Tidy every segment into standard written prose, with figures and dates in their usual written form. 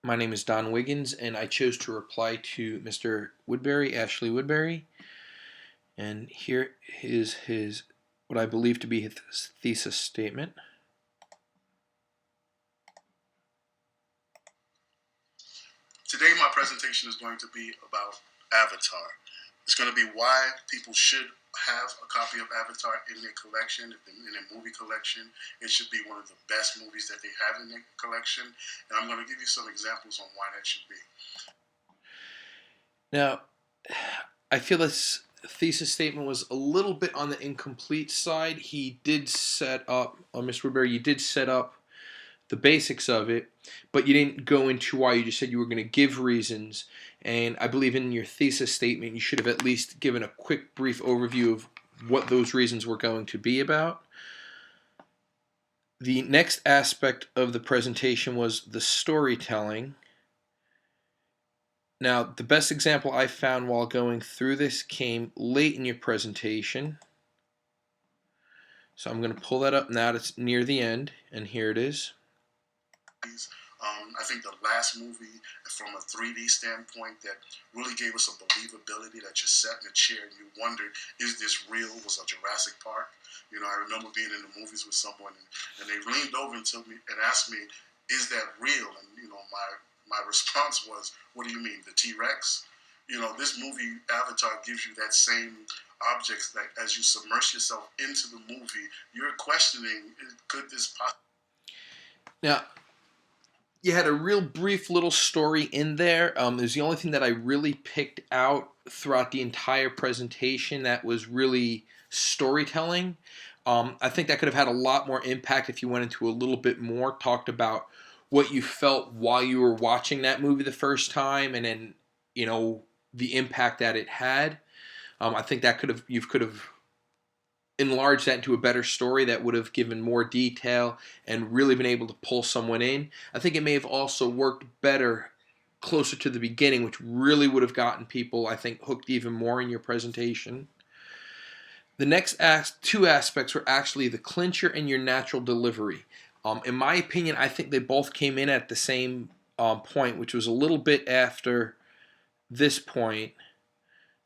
My name is Don Wiggins, and I chose to reply to Mr. Woodbury, Ashley Woodbury. And here is his, what I believe to be his thesis statement. Today, my presentation is going to be about Avatar. It's going to be why people should have a copy of Avatar in their collection, in their movie collection. It should be one of the best movies that they have in their collection. And I'm going to give you some examples on why that should be. Now, I feel this thesis statement was a little bit on the incomplete side. He did set up, Mr. Woodbury, you did set up the basics of it, but you didn't go into why. You just said you were going to give reasons, and I believe in your thesis statement you should have at least given a quick brief overview of what those reasons were going to be about. The next aspect of the presentation was the storytelling. Now, the best example I found while going through this came late in your presentation. So I'm going to pull that up now. It's near the end, and here it is. I think the last movie, from a 3D standpoint, that really gave us a believability that you sat in a chair and you wondered, is this real? Was a Jurassic Park. You know, I remember being in the movies with someone, and they leaned over and told me and asked me, "Is that real?" And you know, my response was, "What do you mean, the T-Rex?" You know, this movie Avatar gives you that same objects that as you submerge yourself into the movie, you're questioning, could this possibly? Now, you had a real brief little story in there. It was the only thing that I really picked out throughout the entire presentation that was really storytelling. I think that could have had a lot more impact if you went into a little bit more, talked about what you felt while you were watching that movie the first time, and then the impact that it had. I think that you could have enlarge that into a better story that would have given more detail and really been able to pull someone in. I think it may have also worked better closer to the beginning, which really would have gotten people, I think, hooked even more in your presentation. The next two aspects were actually the clincher and your natural delivery. In my opinion, I think they both came in at the same point, which was a little bit after this point.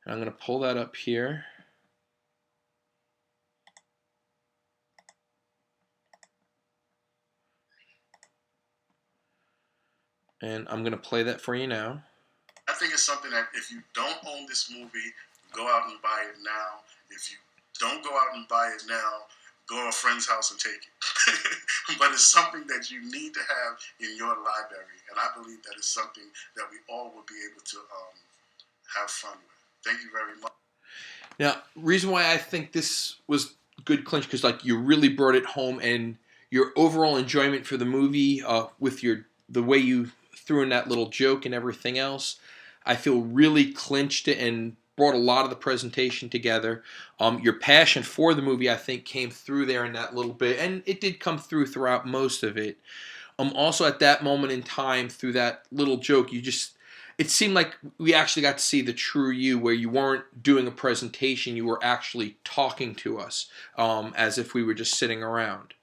And I'm going to pull that up here. And I'm going to play that for you now. I think it's something that if you don't own this movie, go out and buy it now. If you don't go out and buy it now, go to a friend's house and take it. But it's something that you need to have in your library. And I believe that is something that we all will be able to have fun with. Thank you very much. Now, reason why I think this was good clinch, because like you really brought it home, and your overall enjoyment for the movie with the way you threw in that little joke and everything else, I feel really clinched it and brought a lot of the presentation together. Your passion for the movie, I think, came through there in that little bit, and it did come through throughout most of it. Also, at that moment in time, through that little joke, it seemed like we actually got to see the true you, where you weren't doing a presentation, you were actually talking to us as if we were just sitting around.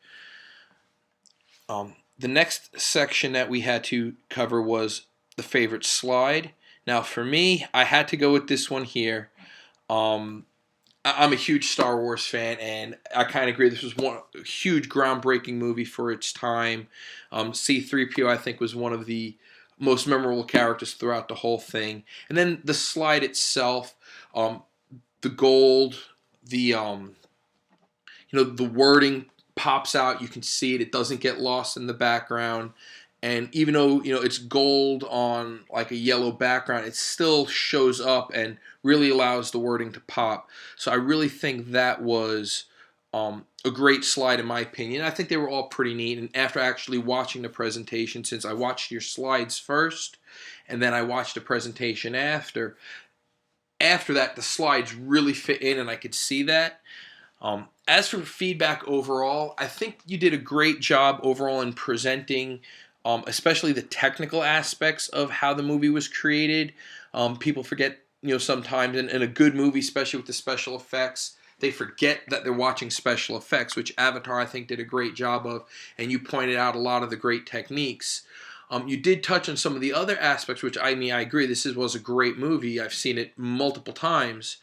The next section that we had to cover was the favorite slide. Now, for me, I had to go with this one here. I'm a huge Star Wars fan, and I kind of agree. This was a huge, groundbreaking movie for its time. C-3PO, I think, was one of the most memorable characters throughout the whole thing. And then the slide itself, the gold, the wording pops out. You can see it. It doesn't get lost in the background. And even though it's gold on like a yellow background, it still shows up and really allows the wording to pop. So I really think that was a great slide in my opinion. I think they were all pretty neat. And after actually watching the presentation, since I watched your slides first and then I watched the presentation after that the slides really fit in and I could see that. As for feedback overall, I think you did a great job overall in presenting, especially the technical aspects of how the movie was created. People forget, sometimes in a good movie, especially with the special effects, they forget that they're watching special effects, which Avatar, I think, did a great job of, and you pointed out a lot of the great techniques. You did touch on some of the other aspects, which I mean, I agree. Was a great movie. I've seen it multiple times.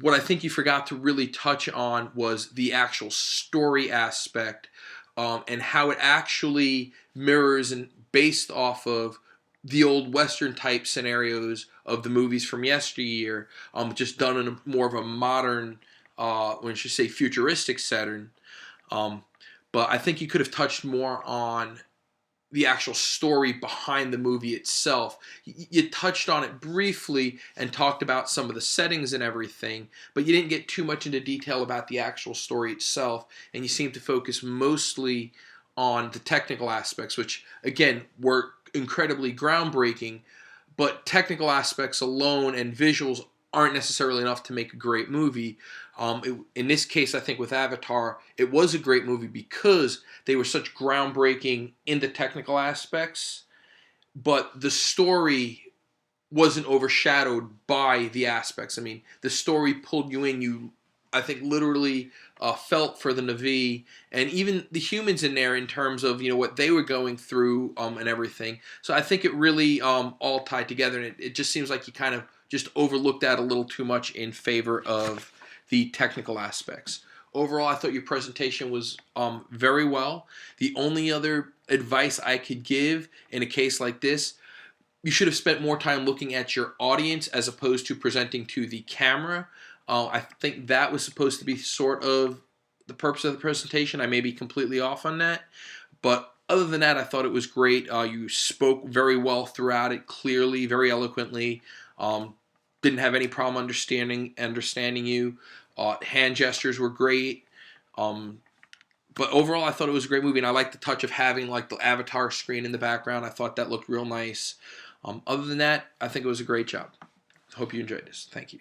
What I think you forgot to really touch on was the actual story aspect, and how it actually mirrors and based off of the old Western type scenarios of the movies from yesteryear, just done in more of a modern, when should say futuristic setting. Um, but I think you could have touched more on the actual story behind the movie itself. You touched on it briefly and talked about some of the settings and everything, but you didn't get too much into detail about the actual story itself, and you seemed to focus mostly on the technical aspects, which, again, were incredibly groundbreaking, but technical aspects alone and visuals aren't necessarily enough to make a great movie. In this case, I think with Avatar, it was a great movie because they were such groundbreaking in the technical aspects, but the story wasn't overshadowed by the aspects. I mean, the story pulled you in. You, I think, literally felt for the Na'vi and even the humans in there in terms of what they were going through, and everything. So I think it really all tied together, and it just seems like you kind of just overlooked that a little too much in favor of the technical aspects. Overall, I thought your presentation was very well. The only other advice I could give in a case like this, you should have spent more time looking at your audience as opposed to presenting to the camera. I think that was supposed to be sort of the purpose of the presentation. I may be completely off on that. But other than that, I thought it was great. You spoke very well throughout it, clearly, very eloquently. Didn't have any problem understanding you. Hand gestures were great. But overall, I thought it was a great movie, and I liked the touch of having like the Avatar screen in the background. I thought that looked real nice. Other than that, I think it was a great job. Hope you enjoyed this. Thank you.